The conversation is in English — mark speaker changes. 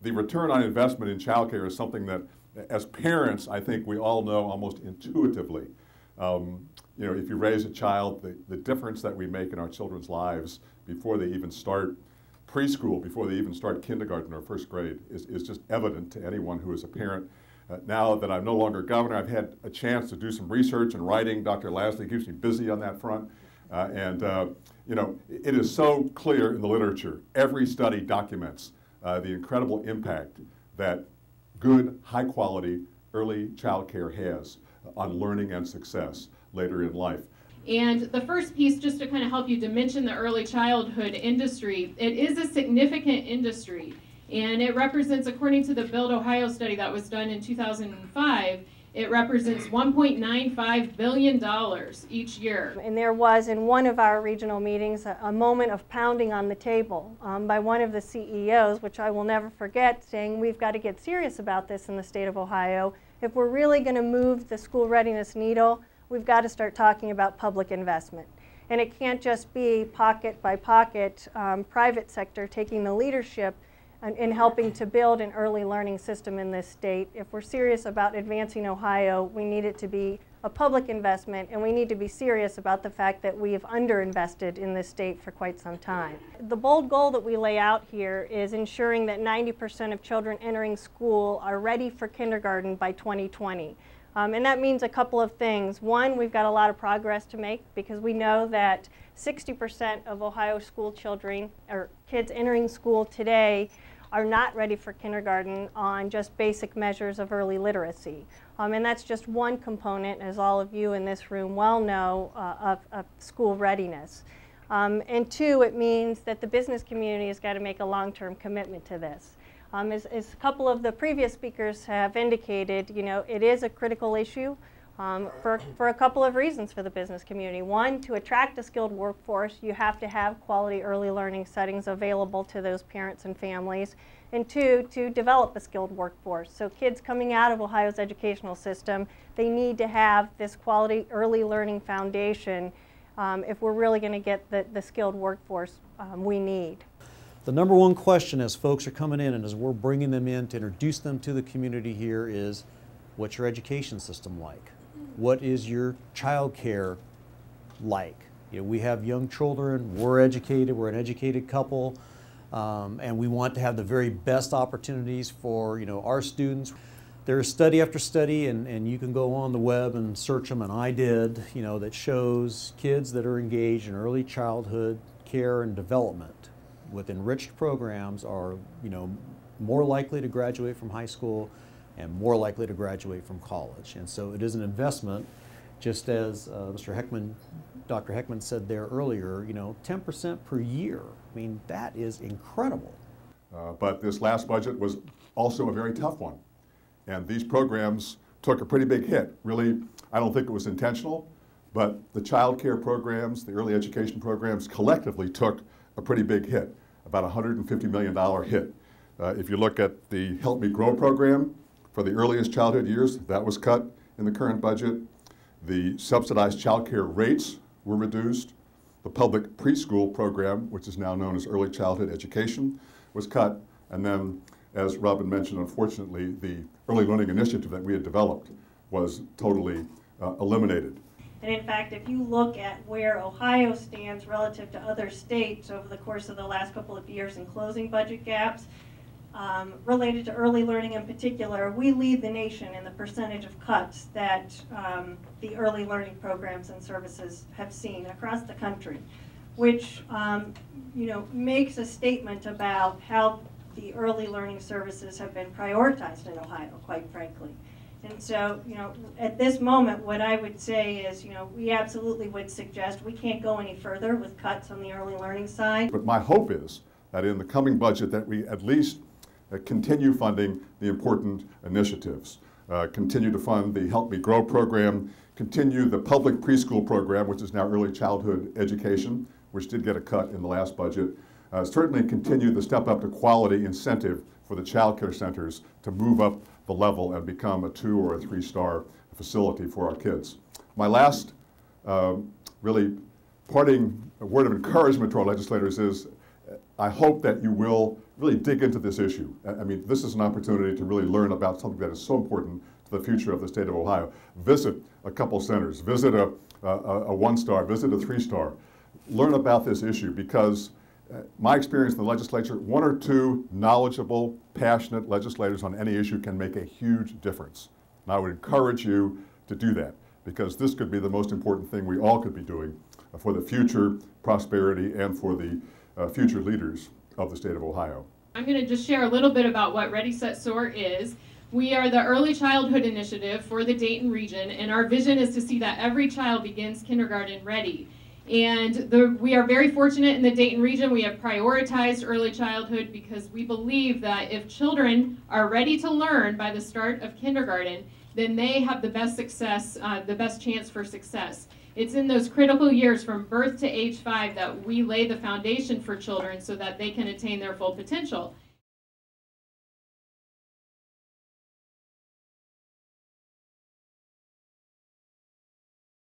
Speaker 1: The return on investment in childcare is something that, as parents, I think we all know almost intuitively. You know, if you raise a child, the difference that we make in our children's lives before they even start preschool, before they even start kindergarten or first grade, is just evident to anyone who is a parent. Now that I'm no longer governor, I've had a chance to do some research and writing. Dr. Lasley keeps me busy on that front. You know, it is so clear in the literature. Every study documents the incredible impact that good, high-quality early child care has on learning and success later in life.
Speaker 2: And the first piece, just to kind of help you dimension the early childhood industry, it is a significant industry. And it represents, according to the Build Ohio study that was done in 2005, it represents $1.95 billion each year.
Speaker 3: And there was, in one of our regional meetings, a moment of pounding on the table by one of the CEOs, which I will never forget, saying we've got to get serious about this in the state of Ohio. If we're really going to move the school readiness needle, we've got to start talking about public investment. And it can't just be pocket by pocket, private sector taking the leadership in helping to build an early learning system in this state. If we're serious about advancing Ohio, we need it to be a public investment, and we need to be serious about the fact that we have underinvested in this state for quite some time. The bold goal that we lay out here is ensuring that 90% of children entering school are ready for kindergarten by 2020. And that means a couple of things. One, we've got a lot of progress to make because we know that 60% of Ohio school children, or kids entering school today, are not ready for kindergarten on just basic measures of early literacy. And that's just one component, as all of you in this room well know, of school readiness. And two, it means that the business community has got to make a long-term commitment to this. As a couple of the previous speakers have indicated, you know, it is a critical issue for a couple of reasons for the business community. One, to attract a skilled workforce, you have to have quality early learning settings available to those parents and families. And two, to develop a skilled workforce. So kids coming out of Ohio's educational system, they need to have this quality early learning foundation if we're really going to get the skilled workforce we need.
Speaker 4: The number one question as folks are coming in and as we're bringing them in to introduce them to the community here is, what's your education system like? What is your child care like? You know, we have young children, we're educated, we're an educated couple, and we want to have the very best opportunities for, you know, our students. There's study after study, and you can go on the web and search them, and I did, you know, that shows kids that are engaged in early childhood care and development with enriched programs are, you know, more likely to graduate from high school and more likely to graduate from college. And so it is an investment, just as Mr. Heckman, Dr. Heckman said there earlier, you know, 10% per year. I mean, that is incredible.
Speaker 1: But this last budget was also a very tough one. And these programs took a pretty big hit. Really, I don't think it was intentional, but the child care programs, the early education programs collectively took a pretty big hit, about a $150 million hit. If you look at the Help Me Grow program for the earliest childhood years, that was cut in the current budget. The subsidized child care rates were reduced. The public preschool program, which is now known as early childhood education, was cut. And then, as Robyn mentioned, unfortunately, the early learning initiative that we had developed was totally eliminated.
Speaker 3: And in fact, if you look at where Ohio stands relative to other states over the course of the last couple of years in closing budget gaps, related to early learning in particular, we lead the nation in the percentage of cuts that the early learning programs and services have seen across the country, which you know, makes a statement about how the early learning services have been prioritized in Ohio, quite frankly. And so, you know, at this moment, what I would say is, you know, we absolutely would suggest we can't go any further with cuts on the early learning side.
Speaker 1: But my hope is that in the coming budget that we at least continue funding the important initiatives, continue to fund the Help Me Grow program, continue the public preschool program, which is now early childhood education, which did get a cut in the last budget, certainly continue the Step Up to Quality incentive for the child care centers to move up the level and become a 2- or 3-star facility for our kids. My last really parting word of encouragement to our legislators is I hope that you will really dig into this issue. I mean, this is an opportunity to really learn about something that is so important to the future of the state of Ohio. Visit a couple centers, visit a 1-star, visit a 3-star. Learn about this issue, because my experience in the legislature, 1 or 2 knowledgeable, passionate legislators on any issue can make a huge difference. And I would encourage you to do that, because this could be the most important thing we all could be doing for the future prosperity and for the future leaders of the state of Ohio.
Speaker 2: I'm going to just share a little bit about what Ready, Set, Soar is. We are the Early Childhood Initiative for the Dayton region, and our vision is to see that every child begins kindergarten ready. And we are very fortunate in the Dayton region. We have prioritized early childhood because we believe that if children are ready to learn by the start of kindergarten, then they have the best success, the best chance for success. It's in those critical years from birth to age 5 that we lay the foundation for children so that they can attain their full potential.